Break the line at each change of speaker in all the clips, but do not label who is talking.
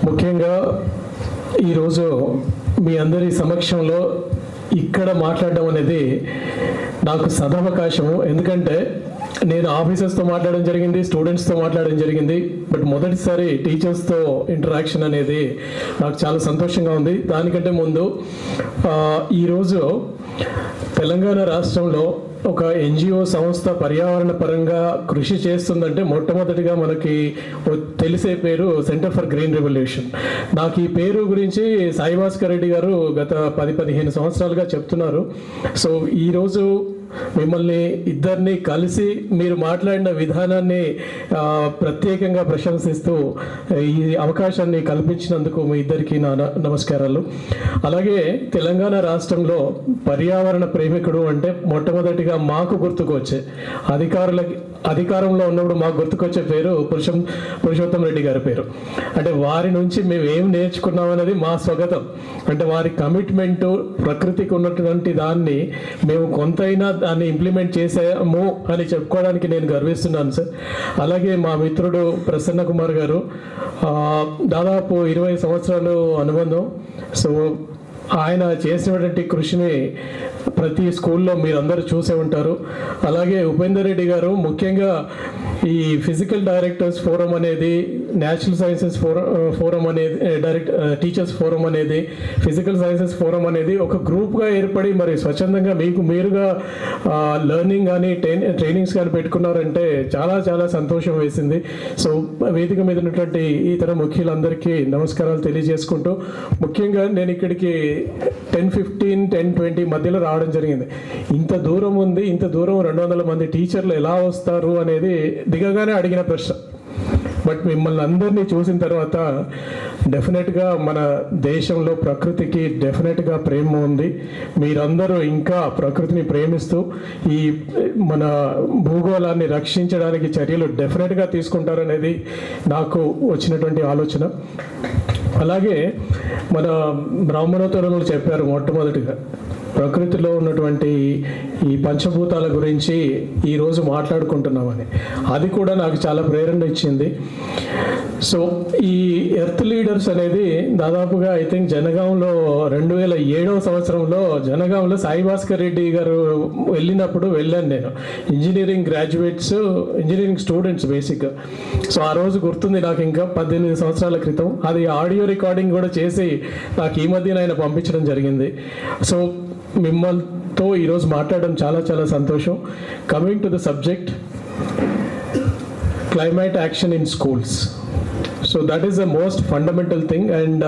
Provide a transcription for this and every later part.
ముఖ్యంగా ఈరోజు మీ అందరి సమక్షంలో ఇక్కడ మాట్లాడడం అనేది నాకు సదవకాశము. ఎందుకంటే నేను ఆఫీసర్స్తో మాట్లాడడం జరిగింది, స్టూడెంట్స్తో మాట్లాడడం జరిగింది, బట్ మొదటిసారి టీచర్స్తో ఇంటరాక్షన్ అనేది నాకు చాలా సంతోషంగా ఉంది. దానికంటే ముందు ఈరోజు తెలంగాణ రాష్ట్రంలో ఒక ఎన్జిఓ సంస్థ పర్యావరణ పరంగా కృషి చేస్తుందంటే మొట్టమొదటిగా మనకి తెలిసే పేరు సెంటర్ ఫర్ గ్రీన్ రెవల్యూషన్. నాకు ఈ పేరు గురించి సాయి భాస్కర్ రెడ్డి గారు గత 10-15 సంవత్సరాలుగా చెప్తున్నారు. సో ఈరోజు మిమ్మల్ని ఇద్దరిని కలిసి మీరు మాట్లాడిన విధానాన్ని ప్రత్యేకంగా ప్రశంసిస్తూ ఈ అవకాశాన్ని కల్పించినందుకు మీ ఇద్దరికి నా నమస్కారాలు. అలాగే తెలంగాణ రాష్ట్రంలో పర్యావరణ ప్రేమికుడు అంటే మొట్టమొదటిగా మాకు గుర్తుకొచ్చే అధికారంలో ఉన్నప్పుడు మాకు గుర్తుకొచ్చే పేరు పురుషోత్తం రెడ్డి గారి పేరు. అంటే వారి నుంచి మేము ఏం నేర్చుకున్నాం అనేది మా స్వాగతం. అంటే వారి కమిట్మెంటు ప్రకృతికి ఉన్నటువంటి దాన్ని మేము కొంతైనా దాన్ని ఇంప్లిమెంట్ చేసాము అని చెప్పుకోవడానికి నేను గర్విస్తున్నాను సార్. అలాగే మా మిత్రుడు ప్రసన్న కుమార్ గారు దాదాపు 20 సంవత్సరాలు అనుబంధం. సో ఆయన చేసినటువంటి కృషిని ప్రతి స్కూల్లో మీరందరూ చూసే ఉంటారు. అలాగే ఉపేందర్ రెడ్డి గారు ముఖ్యంగా ఈ ఫిజికల్ డైరెక్టర్స్ ఫోరం అనేది, న్యాచురల్ సైన్సెస్ ఫోరం అనేది, టీచర్స్ ఫోరం అనేది, ఫిజికల్ సైన్సెస్ ఫోరం అనేది ఒక గ్రూప్గా ఏర్పడి మరి స్వచ్ఛందంగా మీరుగా లెర్నింగ్ కానీ ట్రైనింగ్స్ కానీ పెట్టుకున్నారంటే చాలా చాలా సంతోషం వేసింది. సో వేదిక మీద ఉన్నటువంటి ఇతర ముఖ్యులందరికీ నమస్కారాలు తెలియజేసుకుంటూ, ముఖ్యంగా నేను ఇక్కడికి 10-15, 10-20 మధ్యలో రావడం జరిగింది. ఇంత దూరం ఉంది, ఇంత దూరం 200 మంది టీచర్లు ఎలా వస్తారు అనేది దిగగానే అడిగిన ప్రశ్న. బట్ మిమ్మల్ని అందరినీ చూసిన తర్వాత డెఫినెట్గా మన దేశంలో ప్రకృతికి డెఫినెట్గా ప్రేమ ఉంది. మీరందరూ ఇంకా ప్రకృతిని ప్రేమిస్తూ ఈ మన భూగోళాన్ని రక్షించడానికి చర్యలు డెఫినెట్గా తీసుకుంటారనేది నాకు వచ్చినటువంటి ఆలోచన. అలాగే మన బ్రాహ్మణోత్తరులు చెప్పారు మొట్టమొదటిగా ప్రకృతిలో ఉన్నటువంటి ఈ పంచభూతాల గురించి ఈరోజు మాట్లాడుకుంటున్నామని. అది కూడా నాకు చాలా ప్రేరణ ఇచ్చింది. సో ఈ ఎర్త్ లీడర్స్ అనేది దాదాపుగా ఐ థింక్ జనగాంలో 2007వ సంవత్సరంలో జనగాంలో సాయి భాస్కర్ రెడ్డి గారు వెళ్ళినప్పుడు వెళ్ళాను నేను. ఇంజనీరింగ్ గ్రాడ్యుయేట్స్, ఇంజనీరింగ్ స్టూడెంట్స్ బేసిక్గా. సో ఆ రోజు గుర్తుంది నాకు, ఇంకా 18 సంవత్సరాల క్రితం. అది ఆడియో రికార్డింగ్ కూడా చేసి నాకు ఈ మధ్యన ఆయన పంపించడం జరిగింది. సో మిమ్మల్తో ఈరోజు మాట్లాడడం చాలా చాలా సంతోషం. Coming to the subject, climate action in schools. So that is the most fundamental thing, and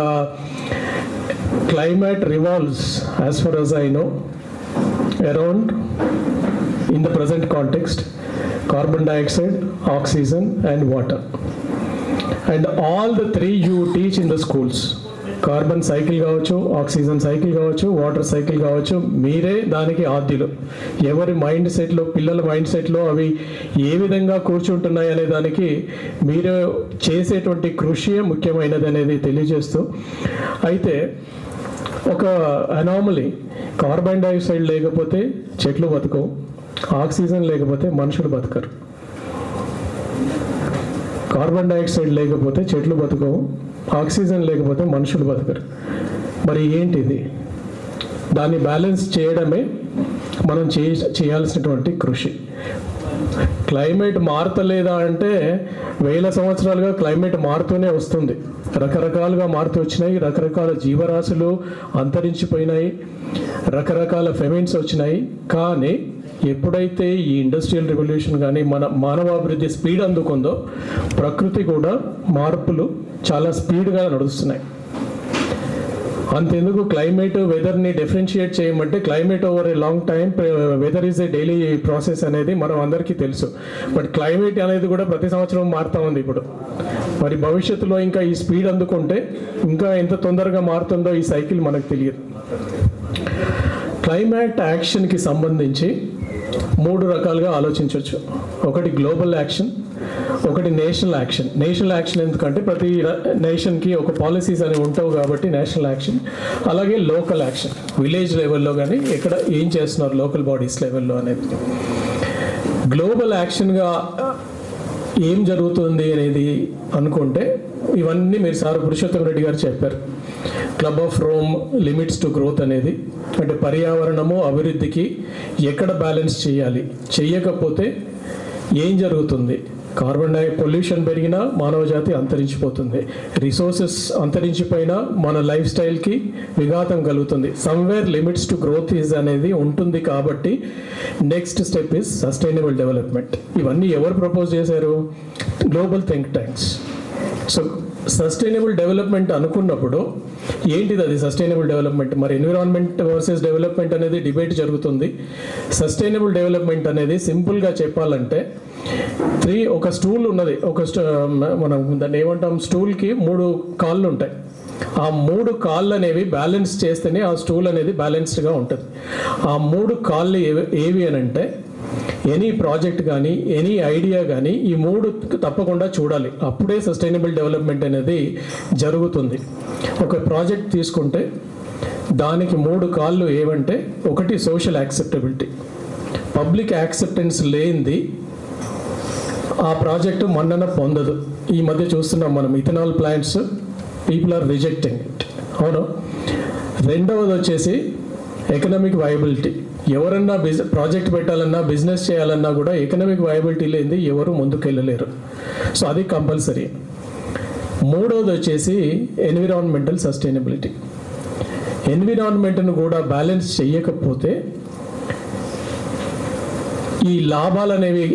climate revolves, as far as I know, around, in the present context, carbon dioxide, oxygen and water. And all the three you teach in the schools. Carbon cycle కావచ్చు, oxygen cycle కావచ్చు, water cycle కావచ్చు, మీరే దానికి ఆద్యులు. ఎవరి mind సెట్లో, పిల్లల mind సెట్లో అవి ఏ విధంగా కూర్చుంటున్నాయి అనే దానికి మీరు చేసేటువంటి కృషి ముఖ్యమైనది అనేది తెలియజేస్తూ, అయితే ఒక అనామలీ, కార్బన్ డైఆక్సైడ్ లేకపోతే చెట్లు బతకవు, ఆక్సిజన్ లేకపోతే మనుషులు బతకరు. కార్బన్ డైఆక్సైడ్ లేకపోతే చెట్లు బతకవు, ఆక్సిజన్ లేకపోతే మనుషులు బతకరు. మరి ఏంటిది? దాన్ని బ్యాలెన్స్ చేయడమే మనం చేయాల్సినటువంటి కృషి. క్లైమేట్ మారుతలేదా అంటే 1000 సంవత్సరాలుగా క్లైమేట్ మారుతూనే వస్తుంది. రకరకాలుగా మారుతూ వచ్చినాయి, రకరకాల జీవరాశులు అంతరించిపోయినాయి, రకరకాల ఫెమిన్స్ వచ్చినాయి. కానీ ఎప్పుడైతే ఈ ఇండస్ట్రియల్ రెవల్యూషన్ కానీ మన మానవాభివృద్ధి స్పీడ్ అందుకుందో, ప్రకృతి కూడా మార్పులు చాలా స్పీడ్గా నడుస్తున్నాయి. అంతెందుకు క్లైమేట్ వెదర్ని డిఫరెన్షియేట్ చేయమంటే, climate over a long time, weather is a daily process అనేది మనం అందరికీ తెలుసు. బట్ క్లైమేట్ అనేది కూడా ప్రతి సంవత్సరం మారుతూ ఉంది ఇప్పుడు. మరి భవిష్యత్తులో ఇంకా ఈ స్పీడ్ అందుకుంటే ఇంకా ఎంత తొందరగా మారుతుందో ఈ సైకిల్ మనకు తెలియదు. క్లైమేట్ యాక్షన్కి సంబంధించి 3 రకాలుగా ఆలోచించవచ్చు. ఒకటి గ్లోబల్ యాక్షన్, ఒకటి నేషనల్ యాక్షన్. నేషనల్ యాక్షన్ ఎందుకంటే ప్రతి నేషన్కి ఒక పాలసీస్ అనేవి ఉంటావు కాబట్టి నేషనల్ యాక్షన్. అలాగే లోకల్ యాక్షన్, విలేజ్ లెవెల్లో కానీ ఎక్కడ ఏం చేస్తున్నారు లోకల్ బాడీస్ లెవెల్లో అనేది. గ్లోబల్ యాక్షన్గా ఏం జరుగుతుంది అనేది అనుకుంటే ఇవన్నీ మీరు సార్ పురుషోత్తం రెడ్డి గారు చెప్పారు. Club of Rome limits to growth అనేది, అంటే పర్యావరణము అభివృద్ధికి ఎక్కడ బ్యాలెన్స్ చేయాలి, చెయ్యకపోతే ఏం జరుగుతుంది? కార్బన్ పొల్యూషన్ పెరిగినా మానవ జాతి అంతరించిపోతుంది, రిసోర్సెస్ అంతరించిపోయినా మన లైఫ్ స్టైల్కి విఘాతం కలుగుతుంది. Somewhere limits to growth is అనేది ఉంటుంది. కాబట్టి next step is sustainable development. ఇవన్నీ ఎవరు ప్రపోజ్ చేశారు? Global think tanks. So sustainable development అనుకున్నప్పుడు ఏంటిది అది సస్టైనబుల్ డెవలప్మెంట్? మరి ఎన్విరాన్మెంట్ వర్సెస్ డెవలప్మెంట్ అనేది డిబేట్ జరుగుతుంది. సస్టైనబుల్ డెవలప్మెంట్ అనేది సింపుల్గా చెప్పాలంటే ఒక స్టూల్ ఉన్నది, మనం దాన్ని ఏమంటాం, స్టూల్కి 3 కాళ్ళు ఉంటాయి. ఆ 3 కాళ్ళు అనేవి బ్యాలెన్స్ చేస్తేనే ఆ స్టూల్ అనేది బ్యాలెన్స్డ్గా ఉంటుంది. ఆ 3 కాళ్ళు ఏవి అని అంటే ఎనీ ప్రాజెక్ట్ కానీ ఎనీ ఐడియా కానీ ఈ 3 తప్పకుండా చూడాలి, అప్పుడే సస్టైనబుల్ డెవలప్మెంట్ అనేది జరుగుతుంది. ఒక ప్రాజెక్ట్ తీసుకుంటే దానికి 3 కాళ్ళు ఏవంటే, ఒకటి సోషల్ యాక్సెప్టబిలిటీ. పబ్లిక్ యాక్సెప్టెన్స్ లేనిది ఆ ప్రాజెక్టు మన్నన పొందదు. ఈ మధ్య చూస్తున్నాం మనం, ethanol plants people are rejecting it. అవును. రెండవది వచ్చేసి ఎకనామిక్ వయబిలిటీ. ఎవరన్నా ప్రాజెక్ట్ పెట్టాలన్నా బిజినెస్ చేయాలన్నా కూడా ఎకనామిక్ వయబిలిటీ లేనిది ఎవరు ముందుకు వెళ్ళలేరు. సో అది కంపల్సరీ. మూడవది వచ్చేసి ఎన్విరాన్మెంటల్ సస్టైనబిలిటీ. ఎన్విరాన్మెంట్ను కూడా బ్యాలెన్స్ చేయకపోతే ఈ లాభాలు అనేవి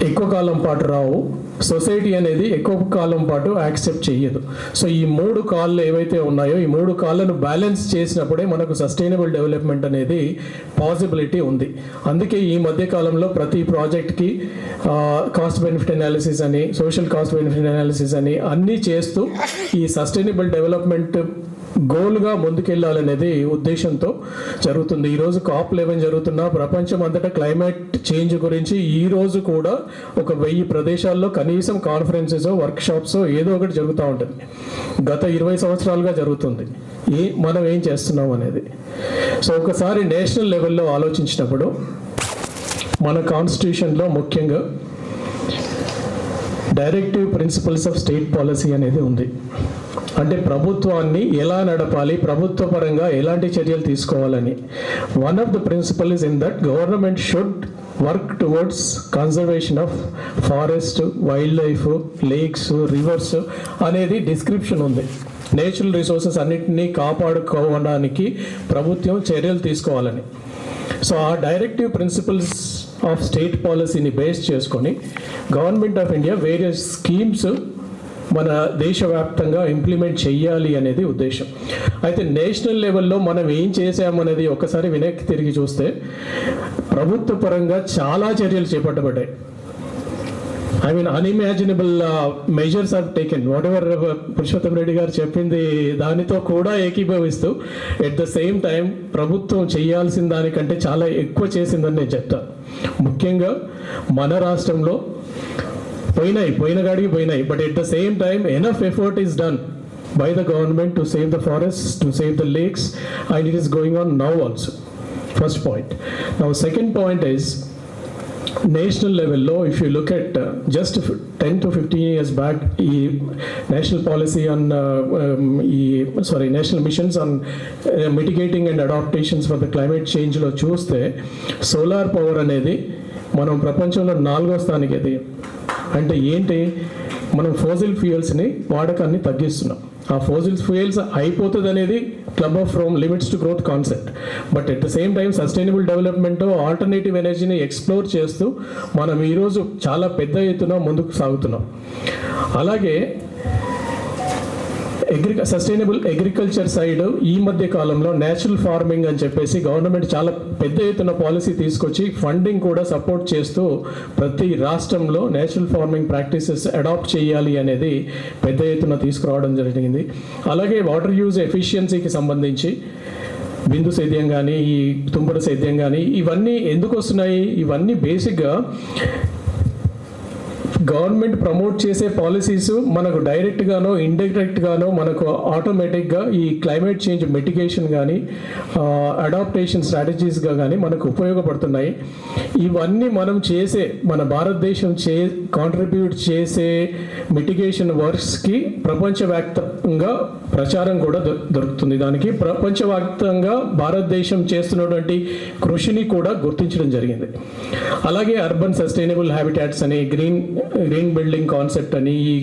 ఎక్కువ కాలం పాటు రావు, సొసైటీ అనేది ఎక్కువ కాలం పాటు యాక్సెప్ట్ చేయదు. సో ఈ 3 కాళ్ళు ఏవైతే ఉన్నాయో ఈ 3 కాళ్ళను బ్యాలెన్స్ చేసినప్పుడే మనకు సస్టైనబుల్ డెవలప్మెంట్ అనేది పాసిబిలిటీ ఉంది. అందుకే ఈ మధ్య కాలంలో ప్రతి ప్రాజెక్ట్కి కాస్ట్ బెనిఫిట్ అనాలిసిస్ అని, సోషల్ కాస్ట్ బెనిఫిట్ అనాలిసిస్ అని అన్నీ చేస్తూ ఈ సస్టైనబుల్ డెవలప్మెంట్ గోల్గా ముందుకెళ్ళాలనేది ఉద్దేశంతో జరుగుతుంది. ఈరోజు COP11 జరుగుతున్న ప్రపంచం అంతటా క్లైమేట్ చేంజ్ గురించి ఈరోజు కూడా 1000 ప్రదేశాల్లో కనీసం కాన్ఫరెన్సెస్, వర్క్షాప్స్ ఏదో ఒకటి జరుగుతూ ఉంటుంది. గత 20 సంవత్సరాలుగా జరుగుతుంది. మనం ఏం చేస్తున్నాం అనేది. సో ఒకసారి నేషనల్ లెవెల్లో ఆలోచించినప్పుడు మన కాన్స్టిట్యూషన్లో ముఖ్యంగా directive principles of state policy అనేది ఉంది. అంటే ప్రభుత్వాన్ని ఎలా నడపాలి, ప్రభుత్వ పరంగా ఎలాంటి చర్యలు తీసుకోవాలని. One of the principal is in that government should work towards conservation of forest, wildlife, lakes, rivers అనేది డిస్క్రిప్షన్ ఉంది. నేచురల్ రిసోర్సెస్ అన్నింటినీ కాపాడుకోవడానికి ప్రభుత్వం చర్యలు తీసుకోవాలని. సో ఆ డైరెక్టివ్ ప్రిన్సిపల్స్ ఆఫ్ స్టేట్ పాలసీని బేస్ చేసుకొని government of India various schemes మన దేశవ్యాప్తంగా ఇంప్లిమెంట్ చేయాలి అనేది ఉద్దేశం. అయితే నేషనల్ లెవెల్లో మనం ఏం చేసామనేది ఒకసారి వెనక్కి తిరిగి చూస్తే ప్రభుత్వ పరంగా చాలా చర్యలు చేపట్టబడ్డాయి. Unimaginable measures are taken. Whatever Purushottam Reddy గారు చెప్పింది దానితో కూడా ఏకీభవిస్తూ ఎట్ ద సేమ్ టైం ప్రభుత్వం చేయాల్సిన దానికంటే చాలా ఎక్కువ చేసిందని నేను చెప్తాను. ముఖ్యంగా మన రాష్ట్రంలో పోయిన గాడికి పోయినాయి, but at the same time enough effort is done by the government to save the forests, to save the lakes, and it is going on now also. First point. Now second point is national level law. If you look at just 10 to 15 years back, national policy on national missions on mitigating and adaptations for the climate change lo chuste solar power anedi మనం ప్రపంచంలో 4వ స్థానానికి ఎదిగాం. అంటే ఏంటి, మనం ఫోసిల్ ఫ్యూయల్స్ని వాడకాన్ని తగ్గిస్తున్నాం. ఆ ఫోసిల్ fuels అయిపోతుంది అనేది club of Rome limits to growth concept. But at the same time sustainable development, alternative ఎనర్జీని ఎక్స్ప్లోర్ చేస్తూ మనం ఈరోజు చాలా పెద్ద ఎత్తున ముందుకు సాగుతున్నాం. అలాగే సస్టైనబుల్ అగ్రికల్చర్ సైడ్ ఈ మధ్య కాలంలో నేచురల్ ఫార్మింగ్ అని చెప్పేసి గవర్నమెంట్ చాలా పెద్ద ఎత్తున పాలసీ తీసుకొచ్చి ఫండింగ్ కూడా సపోర్ట్ చేస్తూ ప్రతి రాష్ట్రంలో నేచురల్ ఫార్మింగ్ ప్రాక్టీసెస్ అడాప్ట్ చేయాలి అనేది పెద్ద ఎత్తున తీసుకురావడం జరిగింది. అలాగే వాటర్ యూజ్ ఎఫిషియన్సీకి సంబంధించి బిందు సేద్యం కానీ, ఈ తుంపర సేద్యం కానీ, ఇవన్నీ ఎందుకు వస్తున్నాయి? ఇవన్నీ బేసిక్గా గవర్నమెంట్ ప్రమోట్ చేసే పాలసీస్ మనకు డైరెక్ట్గానో ఇండైరెక్ట్గానో మనకు ఆటోమేటిక్గా ఈ క్లైమేట్ చేంజ్ మిటిగేషన్ కానీ అడాప్టేషన్ స్ట్రాటజీస్గా కానీ మనకు ఉపయోగపడుతున్నాయి. ఇవన్నీ మనం చేసే మన భారతదేశం కాంట్రిబ్యూట్ చేసే మిటిగేషన్ వర్క్స్కి ప్రపంచవ్యాప్తంగా ప్రచారం కూడా దొరుకుతుంది. దానికి ప్రపంచవ్యాప్తంగా భారతదేశం చేస్తున్నటువంటి కృషిని కూడా గుర్తించడం జరిగింది. అలాగే అర్బన్ సస్టైనబుల్ హ్యాబిటాట్స్ అని, గ్రీన్ బిల్డింగ్ కాన్సెప్ట్ అని, ఈ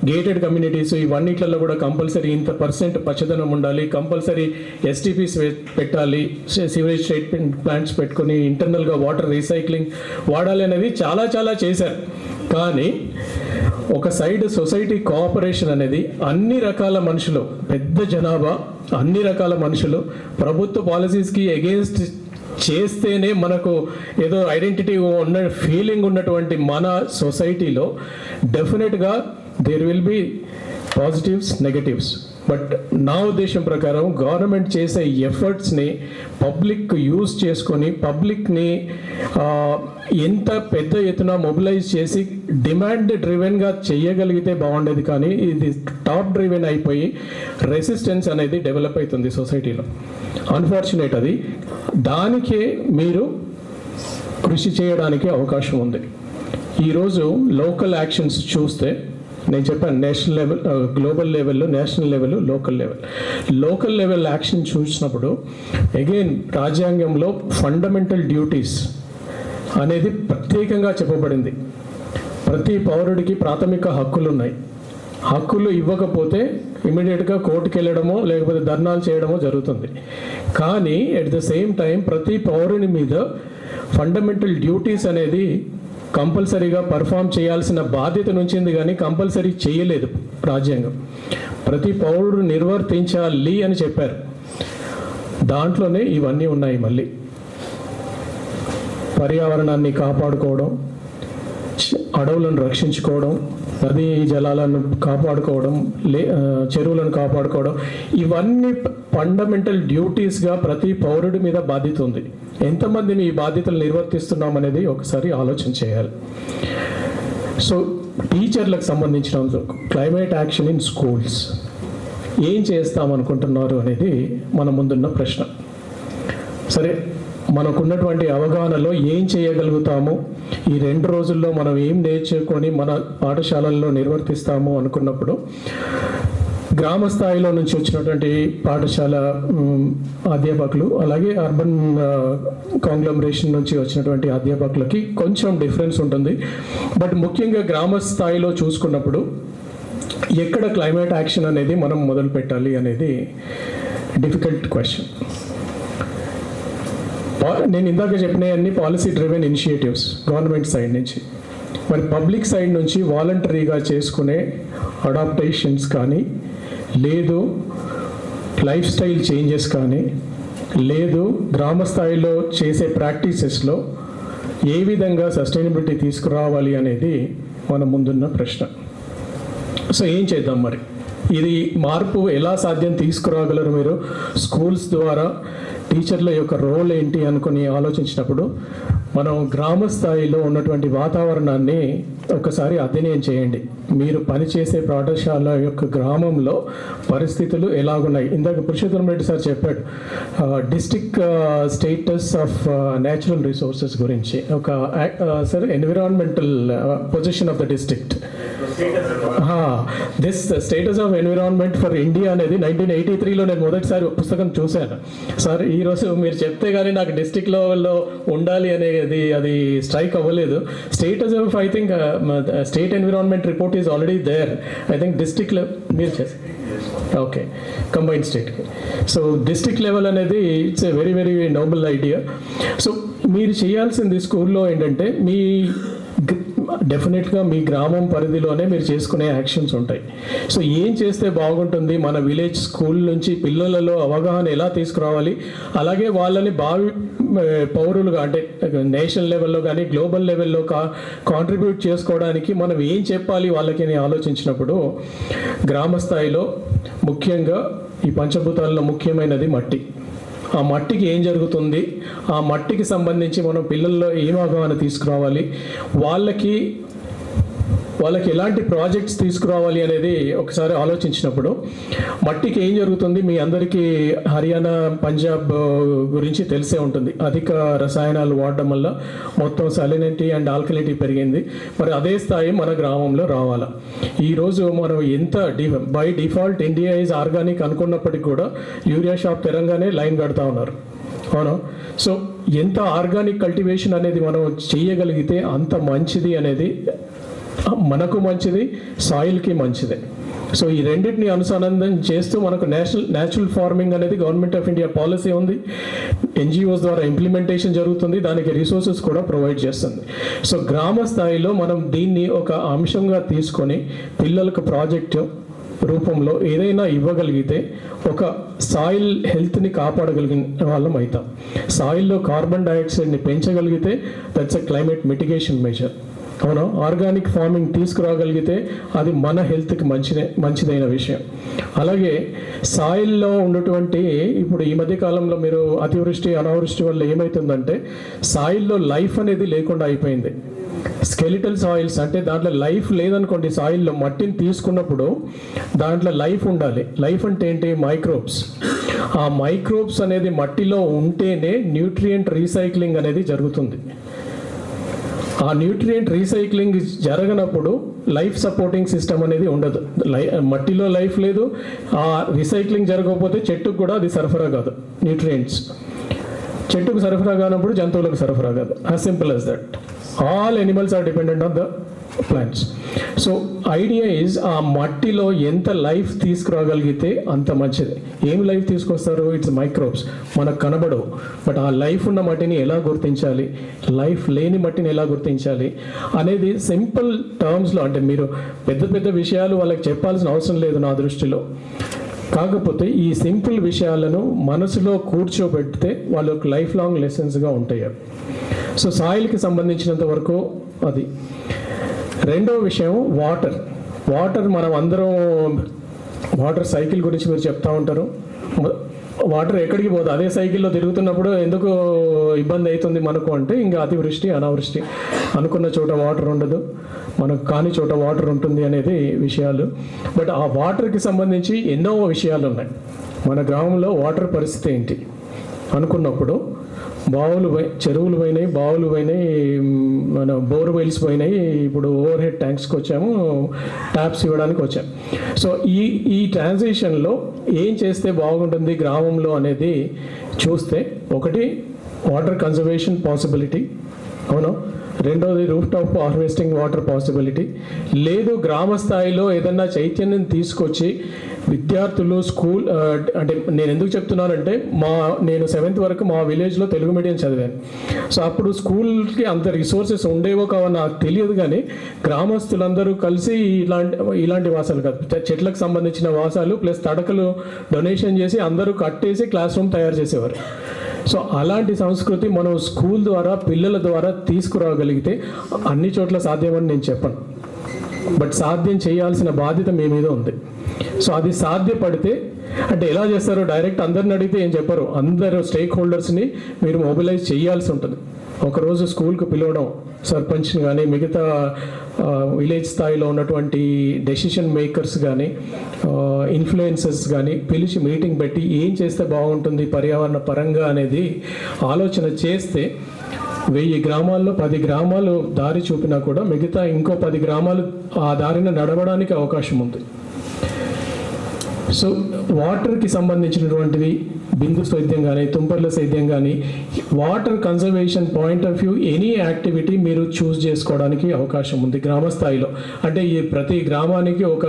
గేటెడ్ కమ్యూనిటీస్ ఇవన్నిట్లలో కూడా కంపల్సరీ ఇంత % పచ్చదనం ఉండాలి, కంపల్సరీ STPs పెట్టాలి, సివరేజ్ ట్రీట్మెంట్ ప్లాంట్స్ పెట్టుకొని ఇంటర్నల్గా వాటర్ రీసైక్లింగ్ వాడాలి అనేది చాలా చాలా చేశారు. కానీ ఒక సైడ్ సొసైటీ కోఆపరేషన్ అనేది అన్ని రకాల మనుషులు, పెద్ద జనాభా, అన్ని రకాల మనుషులు ప్రభుత్వ పాలసీస్కి అగెయిన్స్ట్ చేస్తేనే మనకు ఏదో ఐడెంటిటీ ఉన్న ఫీలింగ్ ఉన్నటువంటి మన సొసైటీలో డెఫినెట్గా there will be positives, negatives. But నా ఉద్దేశం ప్రకారం గవర్నమెంట్ చేసే ఎఫర్ట్స్ని పబ్లిక్ యూజ్ చేసుకొని పబ్లిక్ని ఎంత పెద్ద ఎత్తున మొబిలైజ్ చేసి డిమాండ్ డ్రివెన్గా చేయగలిగితే బాగుండేది. కానీ ఇది టాప్ డ్రివెన్ అయిపోయి రెసిస్టెన్స్ అనేది డెవలప్ అవుతుంది సొసైటీలో. అన్ఫార్చునేట్ అది. దానికే మీరు కృషి చేయడానికి అవకాశం ఉంది. ఈరోజు లోకల్ యాక్షన్స్ చూస్తే నేను చెప్పాను, నేషనల్ లెవెల్, గ్లోబల్ లెవెల్లో, national level, local level action చూసినప్పుడు అగైన్ రాజ్యాంగంలో ఫండమెంటల్ డ్యూటీస్ అనేది ప్రత్యేకంగా చెప్పబడింది. ప్రతి పౌరుడికి ప్రాథమిక హక్కులు ఉన్నాయి. హక్కులు ఇవ్వకపోతే ఇమీడియట్గా కోర్టుకు వెళ్ళడమో లేకపోతే ధర్నాలు చేయడమో జరుగుతుంది. కానీ ఎట్ ద సేమ్ టైం ప్రతి పౌరుని మీద ఫండమెంటల్ డ్యూటీస్ అనేది కంపల్సరీగా పర్ఫామ్ చేయాల్సిన బాధ్యత నుంచింది, కానీ కంపల్సరీ చేయలేదు రాజ్యాంగం. ప్రతి పౌరుడు నిర్వర్తించాలి అని చెప్పారు. దాంట్లోనే ఇవన్నీ ఉన్నాయి. మళ్ళీ పర్యావరణాన్ని కాపాడుకోవడం, అడవులను రక్షించుకోవడం, నదీ జలాలను కాపాడుకోవడం, చెరువులను కాపాడుకోవడం, ఇవన్నీ ఫండమెంటల్ డ్యూటీస్గా ప్రతి పౌరుడి మీద బాధ్యత ఉంది. ఎంతమందిని ఈ బాధ్యతలు నిర్వర్తిస్తున్నాం అనేది ఒకసారి ఆలోచన చేయాలి. సో టీచర్లకు సంబంధించిన క్లైమేట్ యాక్షన్ ఇన్ స్కూల్స్ ఏం చేస్తామనుకుంటున్నారు అనేది మన ముందున్న ప్రశ్న. సరే, మనకున్నటువంటి అవగాహనలో ఏం చేయగలుగుతాము, ఈ 2 రోజుల్లో మనం ఏం నేర్చుకొని మన పాఠశాలల్లో నిర్వర్తిస్తాము అనుకున్నప్పుడు, గ్రామ స్థాయిలో నుంచి వచ్చినటువంటి పాఠశాల అధ్యాపకులు, అలాగే అర్బన్ కాంగ్లమరేషన్ నుంచి వచ్చినటువంటి అధ్యాపకులకి కొంచెం డిఫరెన్స్ ఉంటుంది. బట్ ముఖ్యంగా గ్రామ స్థాయిలో చూసుకున్నప్పుడు ఎక్కడ క్లైమేట్ యాక్షన్ అనేది మనం మొదలు పెట్టాలి అనేది డిఫికల్ట్ క్వశ్చన్. నేను ఇందాక చెప్పిన అన్ని policy driven initiatives government side నుంచి, మరి పబ్లిక్ సైడ్ నుంచి వాలంటరీగా చేసుకునే అడాప్టేషన్స్ కానీ, లేదు లైఫ్ స్టైల్ చేంజెస్ కానీ, లేదు గ్రామ స్థాయిలో చేసే ప్రాక్టీసెస్లో ఏ విధంగా సస్టైనబిలిటీ తీసుకురావాలి అనేది మన ముందున్న ప్రశ్న. సో ఏం చేద్దాం మరి? ఇది మార్పు ఎలా సాధ్యం తీసుకురాగలరు మీరు? స్కూల్స్ ద్వారా టీచర్ల యొక్క రోల్ ఏంటి అనుకుని ఆలోచించినప్పుడు మనం గ్రామ స్థాయిలో ఉన్నటువంటి వాతావరణాన్ని ఒకసారి అధ్యయనం చేయండి. మీరు పనిచేసే పాఠశాల యొక్క గ్రామంలో పరిస్థితులు ఎలాగున్నాయి. ఇందాక పురుషోత్తమ రెడ్డి సార్ చెప్పాడు district status of natural resources గురించి, ఒక sir environmental position of the district. This status of environment for India అనేది 1983లో నేను మొదటిసారి పుస్తకం చూశాను. సార్ ఈరోజు మీరు చెప్తే కానీ నాకు డిస్ట్రిక్ట్ లెవెల్లో ఉండాలి అనేది అది స్ట్రైక్ అవ్వలేదు. Status of I think state environment report is already there. I think district మీరు ఓకే కంబైన్డ్ స్టేట్కి. సో డిస్ట్రిక్ట్ లెవెల్ అనేది it's a very very noble idea. So మీరు చేయాల్సింది స్కూల్లో ఏంటంటే డెఫినెట్గా మీ గ్రామం పరిధిలోనే మీరు చేసుకునే యాక్షన్స్ ఉంటాయి. సో ఏం చేస్తే బాగుంటుంది, మన విలేజ్ స్కూల్ నుంచి పిల్లలలో అవగాహన ఎలా తీసుకురావాలి, అలాగే వాళ్ళని పౌరులుగా అంటే నేషనల్ లెవెల్లో కానీ గ్లోబల్ లెవెల్లో కాంట్రిబ్యూట్ చేసుకోవడానికి మనం ఏం చెప్పాలి వాళ్ళకి అని ఆలోచించినప్పుడు గ్రామ స్థాయిలో ముఖ్యంగా ఈ పంచభూతాల్లో ముఖ్యమైనది మట్టి. ఆ మట్టికి ఏం జరుగుతుంది, ఆ మట్టికి సంబంధించి మనం పిల్లల్లో ఏం అవగాహన తీసుకురావాలి, వాళ్ళకి వాళ్ళకి ఎలాంటి ప్రాజెక్ట్స్ తీసుకురావాలి అనేది ఒకసారి ఆలోచించినప్పుడు మట్టికి ఏం జరుగుతుంది, మీ అందరికీ హర్యానా పంజాబ్ గురించి తెలిసే ఉంటుంది. అధిక రసాయనాలు వాడడం వల్ల మొత్తం సాలినిటీ అండ్ ఆల్కలిటీ పెరిగింది. మరి అదే స్థాయి మన గ్రామంలో రావాలా? ఈరోజు మనం ఎంత by default India is organic అనుకున్నప్పటికీ కూడా యూరియా షాప్ తెలంగాణ లైన్ కడతా ఉన్నారు. అవును. సో ఎంత ఆర్గానిక్ కల్టివేషన్ అనేది మనం చేయగలిగితే అంత మంచిది అనేది మనకు మంచిది, సాయిల్కి మంచిది. సో ఈ రెండింటిని అనుసంధానం చేస్తూ మనకు న్యాచురల్ ఫార్మింగ్ అనేది గవర్నమెంట్ ఆఫ్ ఇండియా పాలసీ ఉంది, ఎన్జిఓస్ ద్వారా ఇంప్లిమెంటేషన్ జరుగుతుంది, దానికి రిసోర్సెస్ కూడా ప్రొవైడ్ చేస్తుంది. సో గ్రామ స్థాయిలో మనం దీన్ని ఒక అంశంగా తీసుకొని పిల్లలకు ప్రాజెక్టు రూపంలో ఏదైనా ఇవ్వగలిగితే ఒక సాయిల్ హెల్త్ని కాపాడగలిగిన వాళ్ళం అవుతాం. సాయిల్లో కార్బన్ డైఆక్సైడ్ని పెంచగలిగితే that's a climate mitigation measure. అవును. ఆర్గానిక్ ఫార్మింగ్ తీసుకురాగలిగితే అది మన హెల్త్కి మంచిదైన విషయం. అలాగే సాయిల్లో ఉన్నటువంటి ఇప్పుడు ఈ మధ్య కాలంలో మీరు అతివృష్టి అనావృష్టి వల్ల ఏమవుతుందంటే సాయిల్లో లైఫ్ అనేది లేకుండా అయిపోయింది. స్కెలిటల్ సాయిల్స్ అంటే దాంట్లో లైఫ్ లేదనుకోండి, సాయిల్లో మట్టిని తీసుకున్నప్పుడు దాంట్లో లైఫ్ ఉండాలి. లైఫ్ అంటే ఏంటి? మైక్రోబ్స్. ఆ మైక్రోబ్స్ అనేది మట్టిలో ఉంటేనే న్యూట్రియంట్ రీసైక్లింగ్ అనేది జరుగుతుంది. ఆ న్యూట్రియంట్ రీసైక్లింగ్ జరగనప్పుడు లైఫ్ సపోర్టింగ్ సిస్టమ్ అనేది ఉండదు. మట్టిలో లైఫ్ లేదు, ఆ రీసైక్లింగ్ జరగకపోతే చెట్టుకు కూడా అది సరఫరా కాదు. న్యూట్రియంట్స్ చెట్టుకు సరఫరా కానప్పుడు జంతువులకు సరఫరా కాదు. As simple as that. All animals are dependent on the plants. So idea is ఆ మట్టిలో ఎంత లైఫ్ తీసుకురాగలిగితే అంత మంచిది. ఏం లైఫ్ తీసుకొస్తారు? It's microbes. మనకు కనబడవు, బట్ ఆ లైఫ్ ఉన్న మట్టిని ఎలా గుర్తించాలి, లైఫ్ లేని మట్టిని ఎలా గుర్తించాలి అనేది సింపుల్ టర్మ్స్లో, అంటే మీరు పెద్ద పెద్ద విషయాలు వాళ్ళకి చెప్పాల్సిన అవసరం లేదు నా దృష్టిలో. కాకపోతే ఈ సింపుల్ విషయాలను మనసులో కూర్చోబెడితే వాళ్ళకి లైఫ్ లాంగ్ లెసన్స్గా ఉంటాయి. సో సాయిల్కి సంబంధించినంత వరకు అది. రెండో విషయం వాటర్ మనం అందరం వాటర్ సైకిల్ గురించి మీరు చెప్తా ఉంటారు. వాటర్ ఎక్కడికి పోదు, అదే సైకిల్లో తిరుగుతున్నప్పుడు ఎందుకు ఇబ్బంది అవుతుంది మనకు అంటే ఇంకా అతివృష్టి అనావృష్టి. అనుకున్న చోట వాటర్ ఉండదు, మనకు కాని చోట వాటర్ ఉంటుంది అనేది విషయాలు. బట్ ఆ వాటర్కి సంబంధించి ఎన్నో విషయాలు ఉన్నాయి. మన గ్రామంలో వాటర్ పరిస్థితి ఏంటి అనుకున్నప్పుడు చెరువులు పోయినాయి, బావులు పోయినాయి, మన బోర్వెల్స్ పోయినాయి. ఇప్పుడు ఓవర్ హెడ్ ట్యాంక్స్కి వచ్చాము, ట్యాప్స్ ఇవ్వడానికి వచ్చాము. సో ఈ ట్రాన్సిషన్లో ఏం చేస్తే బాగుంటుంది గ్రామంలో అనేది చూస్తే, ఒకటి వాటర్ కన్జర్వేషన్ పాసిబిలిటీ. అవును. రెండోది roof top harvesting water possibility. లేదు గ్రామ స్థాయిలో ఏదన్నా చైతన్యం తీసుకొచ్చి విద్యార్థులు స్కూల్, అంటే నేను ఎందుకు చెప్తున్నానంటే నేను 7th వరకు మా విలేజ్లో తెలుగు మీడియం చదివాను. సో అప్పుడు స్కూల్కి అంత రిసోర్సెస్ ఉండేవో కావో నాకు తెలియదు, కానీ గ్రామస్తులందరూ కలిసి ఇలాంటి వాసాలు కాదు, చెట్లకు సంబంధించిన వాసాలు ప్లస్ తడకలు డొనేషన్ చేసి అందరూ కట్టేసి క్లాస్ రూమ్ తయారు చేసేవారు. సో అలాంటి సంస్కృతి మనం స్కూల్ ద్వారా పిల్లల ద్వారా తీసుకురాగలిగితే అన్ని చోట్ల సాధ్యమని నేను చెప్పను, బట్ సాధ్యం చేయాల్సిన బాధ్యత మీ మీద ఉంది. సో అది సాధ్యపడితే అంటే ఎలా చేస్తారో డైరెక్ట్ అందరిని అడిగితే ఏం చెప్పరు. అందరూ స్టేక్ హోల్డర్స్ని మీరు మొబిలైజ్ చేయాల్సి ఉంటుంది. ఒకరోజు స్కూల్కి పిలవడం, సర్పంచ్ని కానీ మిగతా విలేజ్ స్థాయిలో ఉన్నటువంటి డెసిషన్ మేకర్స్ కానీ ఇన్ఫ్లుయెన్సర్స్ కానీ పిలిచి మీటింగ్ పెట్టి ఏం చేస్తే బాగుంటుంది పర్యావరణ పరంగా అనేది ఆలోచన చేస్తే 1000 గ్రామాల్లో 10 గ్రామాలు దారి చూపినా కూడా మిగతా ఇంకో 10 గ్రామాలు ఆ దారిన నడవడానికి అవకాశం ఉంది. సో వాటర్కి సంబంధించినటువంటివి బిందు సేద్యం కానీ తుంపర్ల సేద్యం కానీ water conservation point of view any activity మీరు చూస్ చేసుకోవడానికి అవకాశం ఉంది గ్రామ స్థాయిలో. అంటే ఈ ప్రతి గ్రామానికి ఒక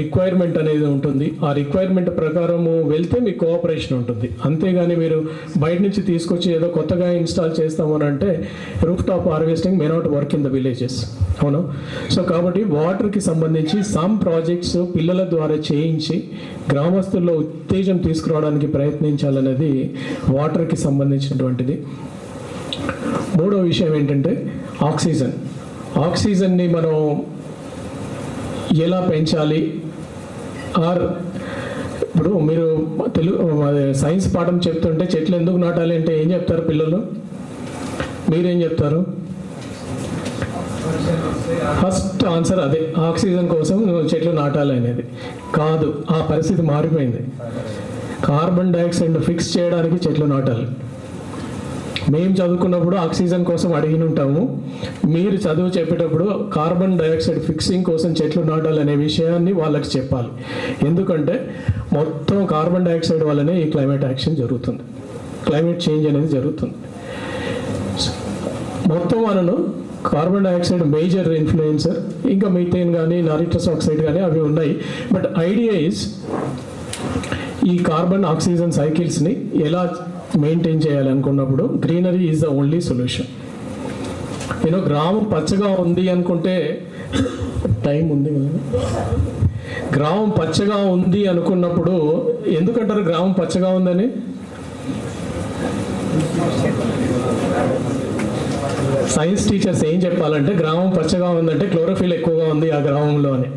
రిక్వైర్మెంట్ అనేది ఉంటుంది. ఆ రిక్వైర్మెంట్ ప్రకారము వెళ్తే మీకు కోఆపరేషన్ ఉంటుంది. అంతేగాని మీరు బయట నుంచి తీసుకొచ్చి ఏదో కొత్తగా ఇన్స్టాల్ చేస్తాము అని అంటే roof top harvesting may not work in the villages. అవును. సో కాబట్టి వాటర్కి సంబంధించి సమ్ ప్రాజెక్ట్స్ పిల్లల ద్వారా చేయించి గ్రామస్తుల్లో ఉత్తేజం తీసుకురావడానికి ప్రయత్నించాలనేది వాటర్కి సంబంధించినటువంటిది. మూడో విషయం ఏంటంటే ఆక్సిజన్ని మనం ఎలా పెంచాలి. ఇప్పుడు మీరు సైన్స్ పాఠం చెప్తుంటే చెట్లు ఎందుకు నాటాలి అంటే ఏం చెప్తారు పిల్లలు? మీరేం చెప్తారు? ఫస్ట్ ఆన్సర్ అదే, ఆక్సిజన్ కోసం చెట్లు నాటాలి అనేది కాదు. ఆ పరిస్థితి మారిపోయింది. కార్బన్ డైఆక్సైడ్ ఫిక్స్ చేయడానికి చెట్లు నాటాలి. మేము చదువుకున్నప్పుడు ఆక్సిజన్ కోసం అడిగి ఉంటాము. మీరు చదువు చెప్పేటప్పుడు కార్బన్ డైఆక్సైడ్ ఫిక్సింగ్ కోసం చెట్లు నాటాలి అనే విషయాన్ని వాళ్ళకి చెప్పాలి. ఎందుకంటే మొత్తం కార్బన్ డైఆక్సైడ్ వల్లనే ఈ క్లైమేట్ యాక్షన్ జరుగుతుంది, క్లైమేట్ చేంజ్ అనేది జరుగుతుంది. మొత్తం మనను కార్బన్ డైఆక్సైడ్ మేజర్ ఇన్ఫ్లుయెన్సర్, ఇంకా మీథేన్ కానీ నైట్రస్ ఆక్సైడ్ కానీ అవి ఉన్నాయి. బట్ ఐడియా ఈజ్ ఈ కార్బన్ ఆక్సిజన్ సైకిల్స్ని ఎలా మెయింటైన్ చేయాలనుకున్నప్పుడు greenery is the only solution. గ్రామం పచ్చగా ఉంది అనుకుంటే టైం ఉంది కదా, గ్రామం పచ్చగా ఉంది అనుకున్నప్పుడు ఎందుకంటారు గ్రామం పచ్చగా ఉందని? సైన్స్ టీచర్స్ ఏం చెప్పాలంటే గ్రామం పచ్చగా ఉందంటే క్లోరోఫిల్ ఎక్కువగా ఉంది ఆ గ్రామంలో అని.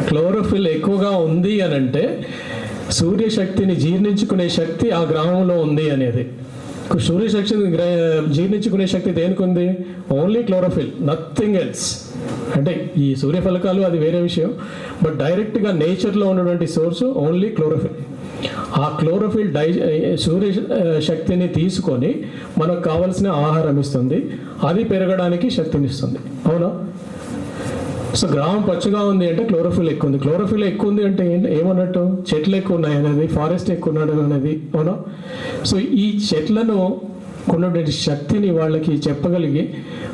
క్లోరోఫిల్ ఎక్కువగా ఉంది అని అంటే సూర్యశక్తిని జీర్ణించుకునే శక్తి ఆ గ్రామంలో ఉంది అనేది. సూర్యశక్తిని జీర్ణించుకునే శక్తి దేనికి ఉంది? Only chlorophyll, nothing else. అంటే ఈ సూర్యఫలకాలు అది వేరే విషయం, బట్ డైరెక్ట్గా నేచర్లో ఉన్నటువంటి సోర్స్ ఓన్లీ క్లోరోఫిల్. ఆ క్లోరోఫిల్ సూర్య శక్తిని తీసుకొని మనకు కావలసిన ఆహారం ఇస్తుంది, అది పెరగడానికి శక్తినిస్తుంది. అవునా? సో గ్రామం పచ్చగా ఉంది అంటే క్లోరోఫిల్ ఎక్కువ ఉంది. క్లోరోఫిల్ ఎక్కువ ఉంది అంటే ఏమన్నట్టు? చెట్లు ఎక్కువ ఉన్నాయి అనేది, ఫారెస్ట్ ఎక్కువ ఉన్నాడు అనేది. అవునా? సో ఈ చెట్లను కొన్నటువంటి శక్తిని వాళ్ళకి చెప్పగలిగి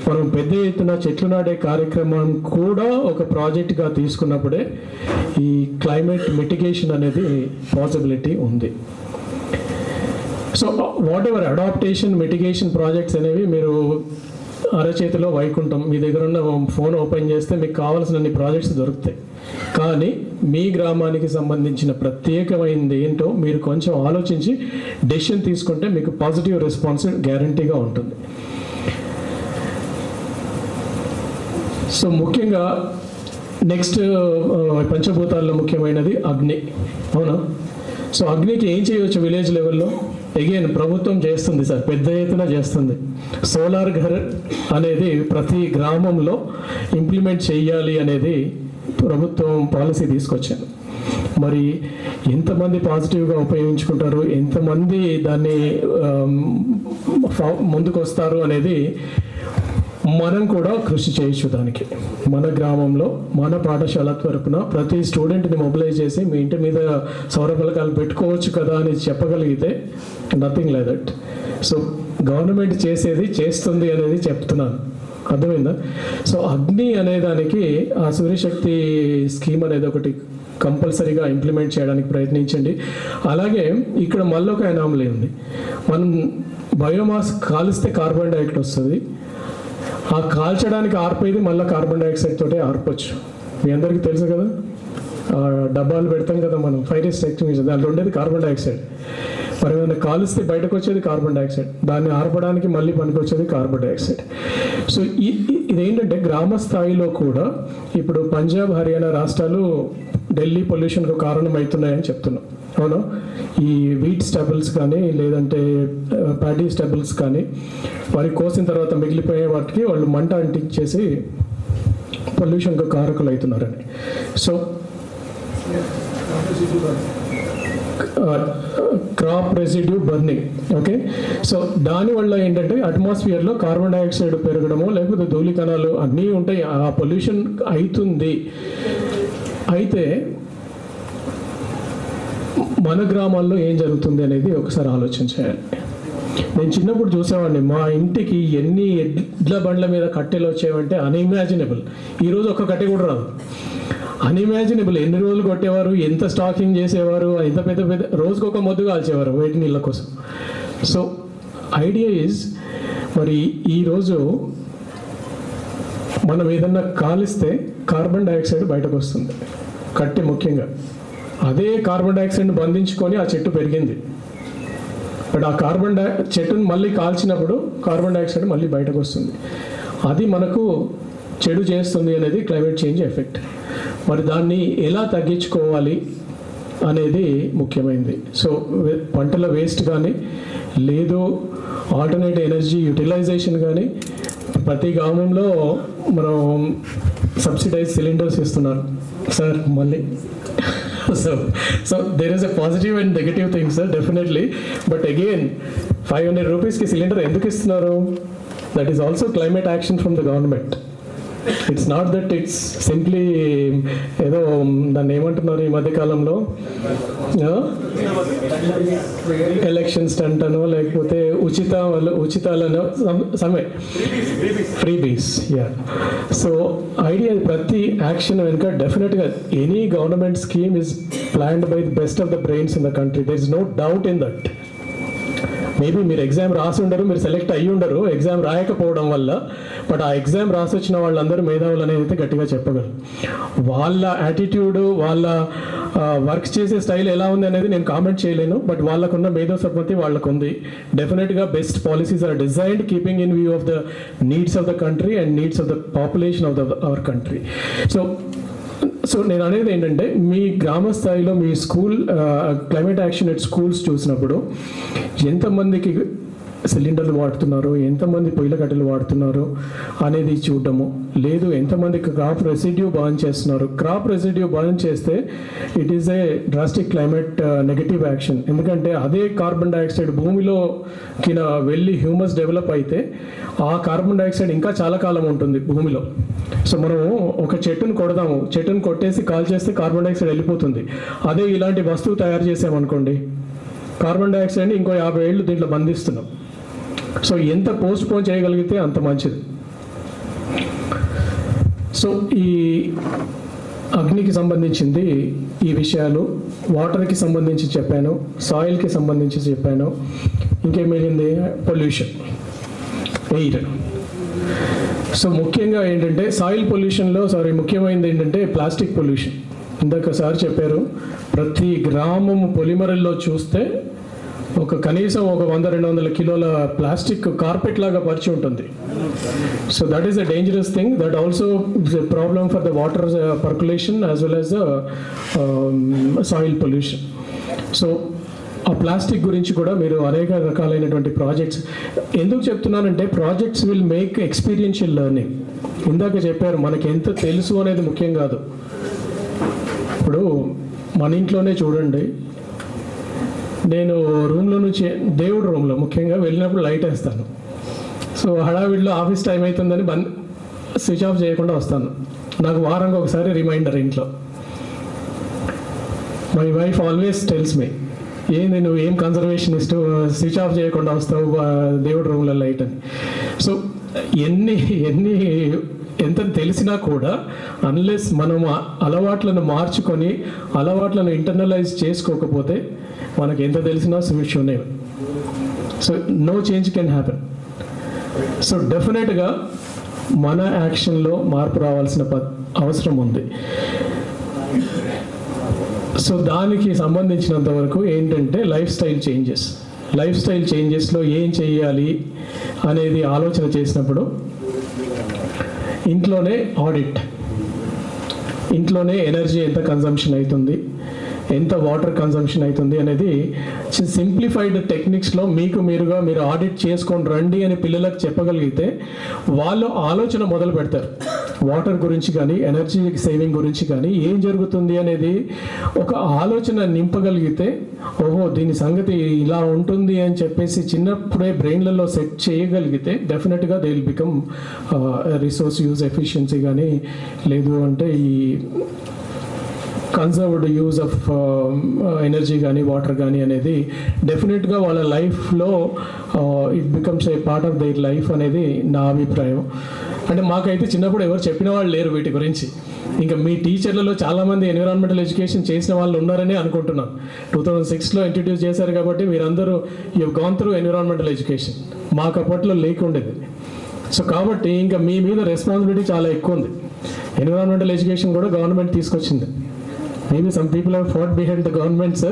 మనం పెద్ద ఎత్తున చెట్లు నాటే కార్యక్రమం కూడా ఒక ప్రాజెక్ట్గా తీసుకున్నప్పుడే ఈ క్లైమేట్ మిటిగేషన్ అనేది పాసిబిలిటీ ఉంది. So what ever adaptation mitigation projects అనేవి మీరు అరచేతిలో వైకుంఠం, మీ దగ్గర ఉన్న ఫోన్ ఓపెన్ చేస్తే మీకు కావాల్సిన ప్రాజెక్ట్స్ దొరుకుతాయి. కానీ మీ గ్రామానికి సంబంధించిన ప్రత్యేకమైనది ఏంటో మీరు కొంచెం ఆలోచించి డెసిషన్ తీసుకుంటే మీకు పాజిటివ్ రెస్పాన్స్ గ్యారంటీగా ఉంటుంది. సో ముఖ్యంగా నెక్స్ట్ పంచభూతాల్లో ముఖ్యమైనది అగ్ని. అవునా? సో అగ్నికి ఏం చేయవచ్చు విలేజ్ లెవెల్లో? అగైన్ ప్రభుత్వం చేస్తుంది సార్, పెద్ద ఎత్తున చేస్తుంది. సోలార్ ఘర్ అనేది ప్రతి గ్రామంలో ఇంప్లిమెంట్ చేయాలి అనేది ప్రభుత్వం పాలసీ తీసుకొచ్చాను. మరి ఎంతమంది పాజిటివ్గా ఉపయోగించుకుంటారు, ఎంతమంది దాన్ని ముందుకు వస్తారు అనేది మనం కూడా కృషి చేయొచ్చు. దానికి మన గ్రామంలో మన పాఠశాల తరపున ప్రతి స్టూడెంట్ని మొబిలైజ్ చేసి మీ ఇంటి మీద సౌర ఫలకాలు పెట్టుకోవచ్చు కదా అని చెప్పగలిగితే nothing like that. So government చేసేది చేస్తుంది అనేది చెప్తున్నాను, అర్థమైందా? సో అగ్ని అనే దానికి ఆ సూర్యశక్తి స్కీమ్ అనేది ఒకటి కంపల్సరీగా ఇంప్లిమెంట్ చేయడానికి ప్రయత్నించండి. అలాగే ఇక్కడ మళ్ళీ ఒక ఎనామలీ ఉంది. మనం బయోమాస్ కాలిస్తే కార్బన్ డైఆక్సైడ్ వస్తుంది, ఆ కాల్చడానికి ఆర్పేది మళ్ళీ కార్బన్ డైఆక్సైడ్ తోటే ఆర్పొచ్చు. మీ అందరికీ తెలుసు కదా, డబ్బాలు పెడతాం కదా మనం, ఫైర్ ఎక్స్టింగ్విషర్, దాంట్లో ఉండేది కార్బన్ డైఆక్సైడ్. మరి ఏమైనా కాలుస్తే బయటకు వచ్చేది కార్బన్ డైఆక్సైడ్, దాన్ని ఆర్పడానికి మళ్ళీ పనికొచ్చేది కార్బన్ డైఆక్సైడ్. సో ఇదేంటంటే గ్రామ స్థాయిలో కూడా ఇప్పుడు పంజాబ్ హర్యానా రాష్ట్రాలు ఢిల్లీ పొల్యూషన్కు కారణం అవుతున్నాయని చెప్తున్నాం. అవునా? ఈ వీట్ స్టబుల్స్ కానీ లేదంటే ప్యాడీ స్టబుల్స్ కానీ వారి కోసిన తర్వాత మిగిలిపోయే వాటికి వాళ్ళు మంట అంటించేసి పొల్యూషన్కు కారకులు అవుతున్నారని. So crop residue burning, okay. So దానివల్ల ఏంటంటే అట్మాస్ఫియర్లో కార్బన్ డైఆక్సైడ్ పెరగడము లేకపోతే ధూళి కణాలు అన్నీ ఉంటాయి, ఆ పొల్యూషన్ అవుతుంది. అయితే మన గ్రామాల్లో ఏం జరుగుతుంది అనేది ఒకసారి ఆలోచన చేయాలి. నేను చిన్నప్పుడు చూసేవాడిని, మా ఇంటికి ఎన్ని ఎడ్ల బండ్ల మీద కట్టెలు వచ్చేవంటే అన్ఇమాజినబుల్. ఈరోజు ఒక కట్టె కూడా రాదు, అన్ఇమాజినబుల్. ఎన్ని రోజులు కొట్టేవారు, ఎంత స్టాకింగ్ చేసేవారు, ఎంత పెద్ద పెద్ద రోజుకు ఒక మొద్దు కాల్చేవారు వేడి నీళ్ళ కోసం. సో ఐడియా ఈజ్, మరి ఈరోజు మనం ఏదన్నా కాలిస్తే కార్బన్ డైఆక్సైడ్ బయటకు వస్తుంది, కట్టె ముఖ్యంగా. అదే కార్బన్ డైఆక్సైడ్ని బంధించుకొని ఆ చెట్టు పెరిగింది, బట్ ఆ చెట్టును మళ్ళీ కాల్చినప్పుడు కార్బన్ డైఆక్సైడ్ మళ్ళీ బయటకు వస్తుంది. అది మనకు చెడు చేస్తుంది అనేది క్లైమేట్ చేంజ్ ఎఫెక్ట్. మరి దాన్ని ఎలా తగ్గించుకోవాలి అనేది ముఖ్యమైనది. సో పంటల వేస్ట్ కానీ లేదు ఆల్టర్నేట్ ఎనర్జీ యూటిలైజేషన్ కానీ ప్రతి గ్రామంలో మనం సబ్సిడైజ్ సిలిండర్స్ ఇస్తున్నారు సార్ మళ్ళీ. So there is a positive and negative thing sir definitely. But again 500 రూపీస్కి సిలిండర్ ఎందుకు ఇస్తున్నారు? That is also climate action from the government. It's not that it's simply ఏదో దాన్ని ఏమంటున్నారు ఈ మధ్యకాలంలో ఎలక్షన్ స్టంట్ అనో లేకపోతే ఉచితాలనో సమే ఫ్రీబీస్. యా, సో ఐడియా ప్రతి యాక్షన్ వెనుక డెఫినెట్గా any government scheme is planned by the best of the brains in the country. There is no doubt in that. Maybe మీరు ఎగ్జామ్ రాసి ఉండరు, మీరు సెలెక్ట్ అయ్యి ఉండరు ఎగ్జామ్ రాయకపోవడం వల్ల. బట్ ఆ ఎగ్జామ్ రాసి వచ్చిన వాళ్ళందరూ మేధావులు అనేది అయితే గట్టిగా చెప్పగలరు. వాళ్ళ యాటిట్యూడ్, వాళ్ళ వర్క్ చేసే స్టైల్ ఎలా ఉంది అనేది నేను కామెంట్ చేయలేను. బట్ వాళ్ళకున్న మేధో సంపత్తి వాళ్ళకు ఉంది. డెఫినెట్గా best policies are designed keeping in view of the needs of the country and needs of the population of our country. So నేను అనేది ఏంటంటే మీ గ్రామ స్థాయిలో మీ school climate action at schools చూసినప్పుడు ఎంతమందికి సిలిండర్లు వాడుతున్నారు, ఎంతమంది పొయ్యిల కట్టెలు వాడుతున్నారు అనేది చూడటము లేదు. ఎంతమందికి క్రాప్ రెసిడ్యూ బర్న్ చేస్తున్నారు. క్రాప్ రెసిడ్యూ బర్న్ చేస్తే it is a drastic climate negative action. ఎందుకంటే అదే కార్బన్ డైఆక్సైడ్ భూమిలోకి వెళ్ళి హ్యూమస్ డెవలప్ అయితే ఆ కార్బన్ డైఆక్సైడ్ ఇంకా చాలా కాలం ఉంటుంది భూమిలో. సో మనము ఒక చెట్టును కొడదాము, చెట్టును కొట్టేసి కాల్ చేస్తే కార్బన్ డైఆక్సైడ్ వెళ్ళిపోతుంది. అదే ఇలాంటి వస్తువు తయారు చేసామనుకోండి, కార్బన్ డైఆక్సైడ్ని ఇంకో 50 ఏళ్ళు దీంట్లో బంధిస్తున్నాం. సో ఎంత పోస్ట్ పోన్ చేయగలిగితే అంత మంచిది. సో ఈ అగ్నికి సంబంధించింది ఈ విషయాలు, వాటర్కి సంబంధించి చెప్పాను, సాయిల్కి సంబంధించి చెప్పాను. ఇంకేం మిగిలింది? Pollution, air. సో ముఖ్యంగా ఏంటంటే సాయిల్ పొల్యూషన్లో ముఖ్యమైనది ఏంటంటే ప్లాస్టిక్ పొల్యూషన్. ఇందాక సార్ చెప్పారు, ప్రతి గ్రామము పొలిమరల్లో చూస్తే కనీసం 100-200 కిలోల ప్లాస్టిక్ కార్పెట్ లాగా పరిచి ఉంటుంది. So that is a dangerous thing. That also is a problem for the water percolation as well as the soil pollution. So ఆ ప్లాస్టిక్ గురించి కూడా మీరు అనేక రకాలైనటువంటి ప్రాజెక్ట్స్. ఎందుకు చెప్తున్నానంటే projects will make experiential learning. ఇందాక చెప్పారు మనకి ఎంత తెలుసు అనేది ముఖ్యం కాదు. ఇప్పుడు మన ఇంట్లోనే చూడండి, నేను రూమ్లో నుంచి దేవుడి రూమ్లో ముఖ్యంగా వెళ్ళినప్పుడు లైట్ వేస్తాను. సో హడావిడిలో ఆఫీస్ టైం అవుతుందని స్విచ్ ఆఫ్ చేయకుండా వస్తాను. నాకు వారానికి ఒకసారి రిమైండర్ ఇంట్లో. My wife always tells me, ఏంది నువ్వు ఏం కన్సర్వేషనిస్ట్, స్విచ్ ఆఫ్ చేయకుండా వస్తావు దేవుడి రూమ్లో లైట్ అని. సో ఎంత తెలిసినా కూడా అన్లెస్ మనం అలవాట్లను మార్చుకొని అలవాట్లను ఇంటర్నలైజ్ చేసుకోకపోతే మనకి ఎంత తెలిసినా శూన్యమే. So no change can happen. So డెఫినెట్గా మన యాక్షన్లో మార్పు రావాల్సిన అవసరం ఉంది. సో దానికి సంబంధించినంత వరకు ఏంటంటే లైఫ్ స్టైల్ చేంజెస్లో ఏం చేయాలి అనేది ఆలోచన చేసినప్పుడు ఇంట్లోనే ఆడిట్, ఇంట్లోనే ఎనర్జీ ఎంత కన్జంప్షన్ అవుతుంది, ఎంత వాటర్ కన్జంప్షన్ అవుతుంది అనేది సింప్లిఫైడ్ టెక్నిక్స్లో మీరు ఆడిట్ చేసుకొని రండి అని పిల్లలకు చెప్పగలిగితే వాళ్ళు ఆలోచన మొదలు పెడతారు. వాటర్ గురించి కానీ ఎనర్జీ సేవింగ్ గురించి కానీ ఏం జరుగుతుంది అనేది ఒక ఆలోచన నింపగలిగితే, ఓహో దీని సంగతి ఇలా ఉంటుంది అని చెప్పేసి చిన్నప్పుడే బ్రెయిన్లలో సెట్ చేయగలిగితే డెఫినెట్గా they will become resource use efficiency కానీ లేదు అంటే ఈ కన్సర్వ్డ్ యూజ్ ఆఫ్ ఎనర్జీ కానీ వాటర్ కానీ అనేది డెఫినెట్గా వాళ్ళ లైఫ్లో it becomes a part of their life అనేది నా అభిప్రాయం. అంటే మాకైతే చిన్నప్పుడు ఎవరు చెప్పిన వాళ్ళు లేరు వీటి గురించి. ఇంకా మీ టీచర్లలో చాలామంది ఎన్విరాన్మెంటల్ ఎడ్యుకేషన్ చేసిన వాళ్ళు ఉన్నారని అనుకుంటున్నాను. 2006లో ఇంట్రడ్యూస్ చేశారు కాబట్టి మీరందరూ you gone through environmental education. మాకు అప్పట్లో లేకుండేది. సో కాబట్టి ఇంకా మీ మీద రెస్పాన్సిబిలిటీ చాలా ఎక్కువ ఉంది. ఎన్విరాన్మెంటల్ ఎడ్యుకేషన్ కూడా గవర్నమెంట్ తీసుకొచ్చింది. Maybe some people have fought behind the government, sir,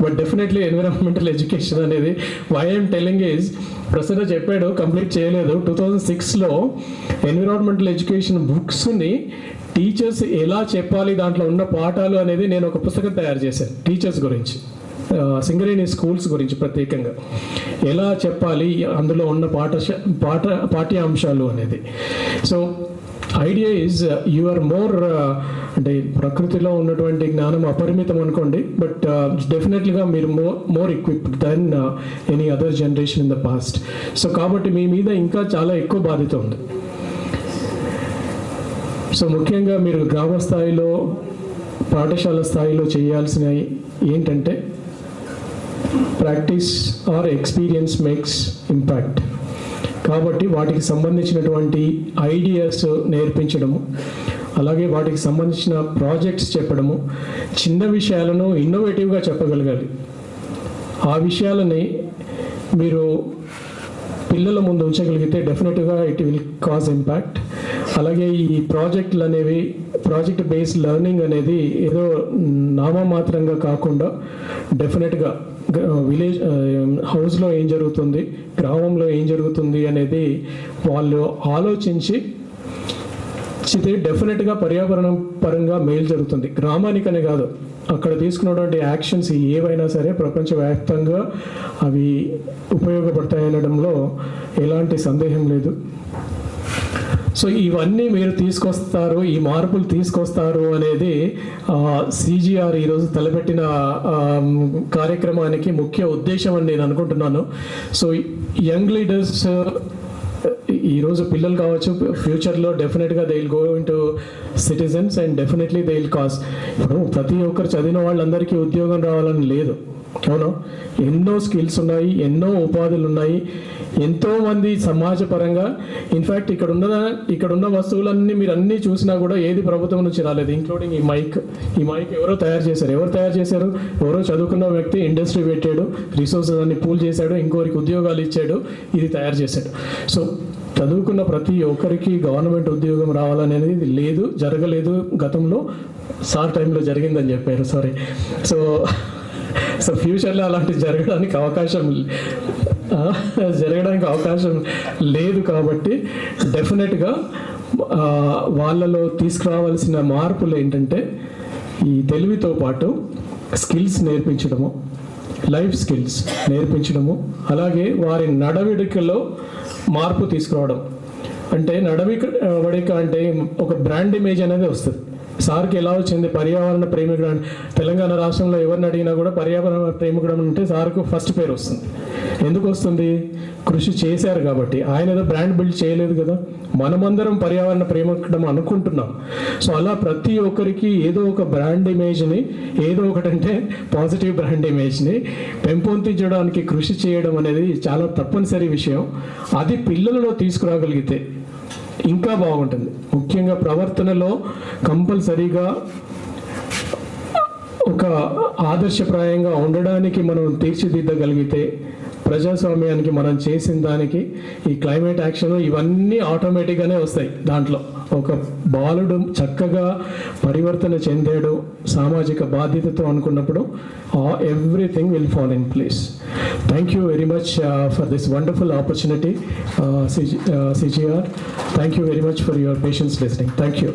but definitely environmental education అనేది why I am telling is, ప్రస్తుతం చెప్పాడు కంప్లీట్ చేయలేదు. 2006లో ఎన్విరాన్మెంటల్ ఎడ్యుకేషన్ బుక్స్ని టీచర్స్ ఎలా చెప్పాలి, దాంట్లో ఉన్న పాఠాలు అనేది నేను ఒక పుస్తకం తయారు చేశాను టీచర్స్ గురించి. సింగరేణి స్కూల్స్ గురించి ప్రత్యేకంగా ఎలా చెప్పాలి, అందులో ఉన్న పాఠ్యాంశాలు అనేది. So idea is you are more, అంటే ప్రకృతిలో ఉన్నటువంటి జ్ఞానం అపరిమితం అనుకోండి, బట్ డెఫినెట్లీగా మీరు more equipped then any other generation in the past. So కాబట్టి మీ మీద ఇంకా చాలా ఎక్కువ బాధ్యత ఉంది. సో ముఖ్యంగా మీరు గ్రామ స్థాయిలో, పాఠశాల స్థాయిలో చేయాల్సినవి ఏంటంటే practice or experience makes impact. కాబట్టి వాటికి సంబంధించినటువంటి ఐడియాస్ నేర్పించడము, అలాగే వాటికి సంబంధించిన ప్రాజెక్ట్స్ చెప్పడము, చిన్న విషయాలను ఇన్నోవేటివ్గా చెప్పగలగాలి. ఆ విషయాలని మీరు పిల్లల ముందు ఉంచగలిగితే డెఫినెట్గా ఇట్ విల్ కాజ్ ఇంపాక్ట్. అలాగే ఈ ప్రాజెక్టులు అనేవి, ప్రాజెక్ట్ బేస్డ్ లెర్నింగ్ అనేది ఏదో నామమాత్రంగా కాకుండా డెఫినెట్గా విలేజ్ హౌస్లో ఏం జరుగుతుంది, గ్రామంలో ఏం జరుగుతుంది అనేది వాళ్ళు ఆలోచించి డెఫినెట్గా పర్యావరణం పరంగా మేలు జరుగుతుంది. గ్రామానికనే కాదు, అక్కడ తీసుకున్నటువంటి యాక్షన్స్ ఏవైనా సరే ప్రపంచవ్యాప్తంగా అవి ఉపయోగపడతాయనడంలో ఎలాంటి సందేహం లేదు. సో ఇవన్నీ మీరు తీసుకొస్తారు, ఈ మార్పులు తీసుకొస్తారు అనేది CGR ఈరోజు తలపెట్టిన కార్యక్రమానికి ముఖ్య ఉద్దేశం అని నేను అనుకుంటున్నాను. సో యంగ్ లీడర్స్, ఈరోజు పిల్లలు కావచ్చు, ఫ్యూచర్లో డెఫినెట్గా they will go into citizens and definitely they will cause. ఇప్పుడు ప్రతి ఒక్కరు చదివిన వాళ్ళందరికీ ఉద్యోగం రావాలని లేదు, అవును. ఎన్నో స్కిల్స్ ఉన్నాయి, ఎన్నో ఉపాధులు ఉన్నాయి, ఎంతోమంది సమాజపరంగా. ఇన్ఫ్యాక్ట్ ఇక్కడ ఉన్న వస్తువులన్నీ మీరు అన్నీ చూసినా కూడా ఏది ప్రభుత్వం నుంచి రాలేదు, ఇంక్లూడింగ్ ఈ మైక్. ఈ మైక్ ఎవరో తయారు చేశారు? ఎవరో చదువుకున్న వ్యక్తి ఇండస్ట్రీ పెట్టాడు, రిసోర్సెస్ అన్ని పూల్ చేశాడు, ఇంకోరికి ఉద్యోగాలు ఇచ్చాడు, ఇది తయారు చేశాడు. సో చదువుకున్న ప్రతి ఒక్కరికి గవర్నమెంట్ ఉద్యోగం రావాలనేది లేదు, జరగలేదు. గతంలో సార్ టైంలో జరిగిందని చెప్పారు, సారీ. సో ఫ్యూచర్లో అలాంటి జరగడానికి అవకాశం లేదు. కాబట్టి డెఫినెట్గా వాళ్ళలో తీసుకురావాల్సిన మార్పులు ఏంటంటే ఈ తెలివితో పాటు స్కిల్స్ నేర్పించడము, లైఫ్ స్కిల్స్ నేర్పించడము, అలాగే వారి నడవడికలో మార్పు తీసుకురావడం. అంటే నడవడిక అంటే ఒక బ్రాండ్ ఇమేజ్ అనేది వస్తుంది. సార్కి ఎలా వచ్చింది? పర్యావరణ ప్రేమికుడు. తెలంగాణ రాష్ట్రంలో ఎవరిని అడిగినా కూడా పర్యావరణ ప్రేమికుడు అంటే సార్కు ఫస్ట్ పేరు వస్తుంది. ఎందుకు వస్తుంది? కృషి చేశారు కాబట్టి. ఆయన ఏదో బ్రాండ్ బిల్డ్ చేయలేదు కదా, మనమందరం పర్యావరణ ప్రేమికుడు అనుకుంటున్నాం. సో అలా ప్రతి ఒక్కరికి ఏదో ఒక బ్రాండ్ ఇమేజ్ని, ఏదో ఒకటంటే పాజిటివ్ బ్రాండ్ ఇమేజ్ని పెంపొందించడానికి కృషి చేయడం అనేది చాలా తప్పనిసరి విషయం. అది పిల్లలలో తీసుకురాగలిగితే ఇంకా బాగుంటుంది. ముఖ్యంగా ప్రవర్తనలో కంపల్సరీగా ఒక ఆదర్శప్రాయంగా ఉండడానికి మనం తీర్చిదిద్దగలిగితే, ప్రజాస్వామ్యానికి మనం చేసిన దానికి ఈ క్లైమేట్ యాక్షన్ ఇవన్నీ ఆటోమేటిక్గానే వస్తాయి. దాంట్లో ఒక బాలుడు చక్కగా పరివర్తన చెందాడు సామాజిక బాధ్యతతో అనుకున్నప్పుడు everything will fall in place. Thank you very much for this wonderful opportunity, CGR. Thank you very much for your patience listening. Thank you.